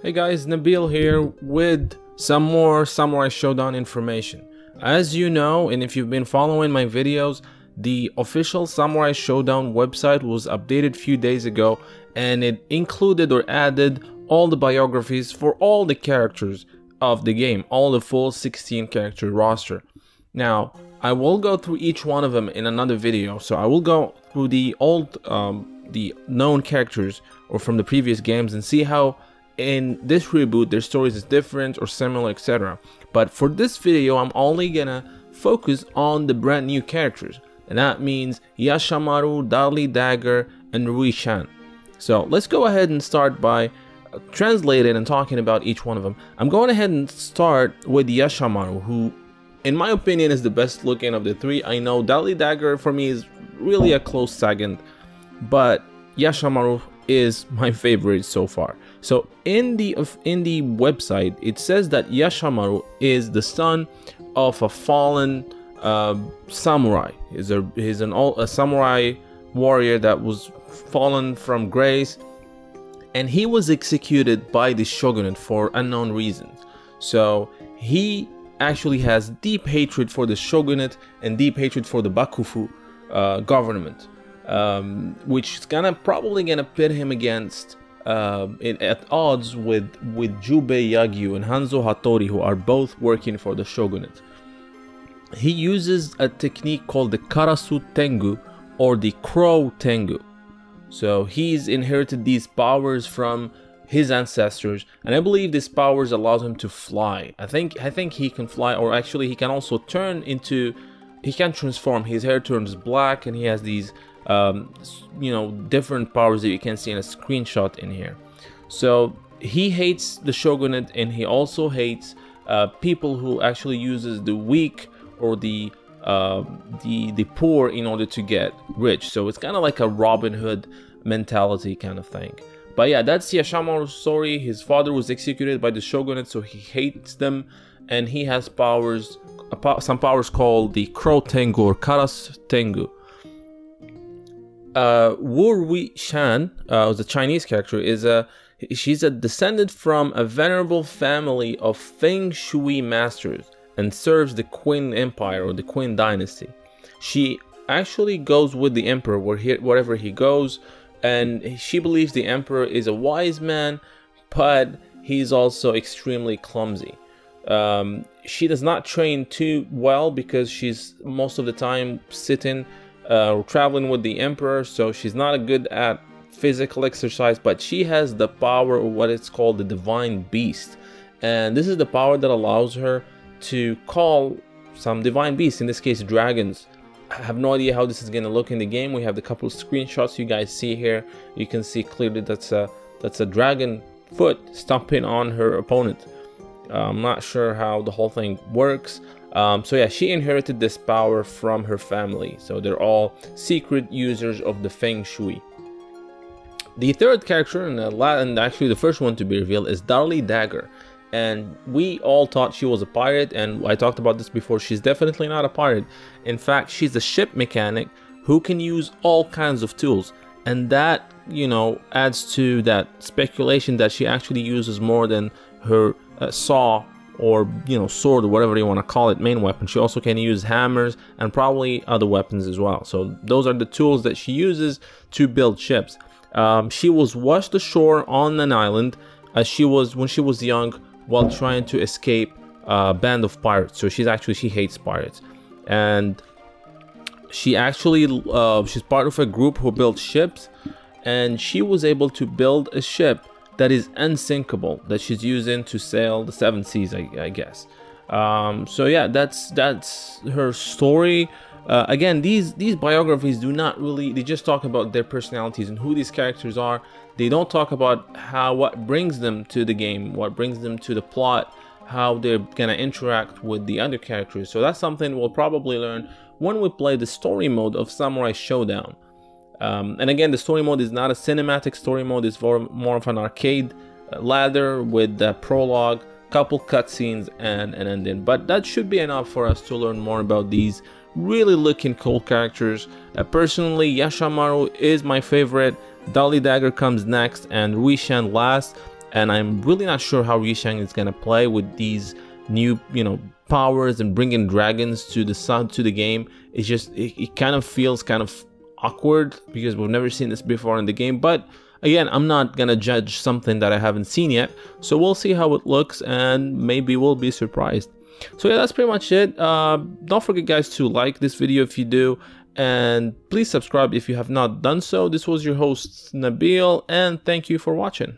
Hey guys, Nabil here with some more Samurai Shodown information. As you know, and if you've been following my videos, the official Samurai Shodown website was updated a few days ago, and it included or added all the biographies for all the characters of the game, all the full 16 character roster. Now, I will go through each one of them in another video, so I will go through the known characters or from the previous games and see how in this reboot their stories is different or similar, etc. But for this video I'm only gonna focus on the brand new characters, and that means Yashamaru, Dali Dagger, and Leran. So let's go ahead and start by translating and talking about each one of them. I'm going ahead and start with Yashamaru, who in my opinion is the best looking of the three. I know Dali Dagger for me is really a close second, but Yashamaru is my favorite so far. So in the website it says that Yashamaru is the son of a fallen samurai. He's a samurai warrior that was fallen from grace, and he was executed by the shogunate for unknown reasons. So he actually has deep hatred for the shogunate and deep hatred for the Bakufu government, which is probably gonna pit him against at odds with Jubei Yagyu and Hanzo Hattori, who are both working for the shogunate. He uses a technique called the Karasu Tengu or the Crow Tengu. So he's inherited these powers from his ancestors, and I believe these powers allows him to fly. I think he can fly, or actually he can also turn into, he can transform. His hair turns black, and he has these different powers that you can see in a screenshot in here. So he hates the shogunate, and he also hates people who actually uses the weak or the poor in order to get rich. So it's kind of like a Robin Hood mentality kind of thing. But yeah, that's Yashamaru's story. His father was executed by the shogunate, so he hates them, and he has powers, some powers called the Crow Tengu or Karas Tengu. Wu Shan, the Chinese character, she's a descendant from a venerable family of Feng Shui masters and serves the Qin Empire or the Qin dynasty. She actually goes with the emperor wherever he goes, and she believes the emperor is a wise man, but he's also extremely clumsy. She does not train too well because she's most of the time sitting traveling with the emperor, so she's not good at physical exercise, but she has the power of what it's called the divine beast, and this is the power that allows her to call some divine beasts, in this case dragons. I have no idea how this is going to look in the game. We have the couple of screenshots you guys see here. You can see clearly that's a dragon foot stomping on her opponent. I'm not sure how the whole thing works. So yeah, she inherited this power from her family. So they're all secret users of the Feng Shui. The third character, and actually the first one to be revealed, is Dali Dagger. And we all thought she was a pirate, and I talked about this before. She's definitely not a pirate. In fact, she's a ship mechanic who can use all kinds of tools, and that, adds to that speculation that she actually uses more than her saw or sword or whatever you want to call it, main weapon. She also can use hammers and probably other weapons as well. So those are the tools that she uses to build ships. She was washed ashore on an island when she was young, while trying to escape a band of pirates. So she hates pirates, and she's part of a group who builds ships, and she was able to build a ship that is unsinkable, that she's using to sail the 7 seas, I guess. So yeah, that's her story. Again, these biographies do not really, they just talk about their personalities and who these characters are. They don't talk about what brings them to the game, what brings them to the plot, how they're gonna interact with the other characters. So that's something we'll probably learn when we play the story mode of Samurai Shodown. And again, the story mode is not a cinematic story mode, it's more of an arcade ladder with the prologue, couple cutscenes, and an ending. But that should be enough for us to learn more about these really looking cool characters. Personally, Yashamaru is my favorite. Dali Dagger comes next and Leran last. and I'm really not sure how Rishang is gonna play with these new, you know, powers and bringing dragons to the game. It's just it kind of feels kind of awkward because we've never seen this before in the game. But again, I'm not gonna judge something that I haven't seen yet, so we'll see how it looks and maybe we'll be surprised. So yeah, that's pretty much it. Don't forget guys to like this video if you do, and please subscribe if you have not done so. This was your host Nabil, and thank you for watching.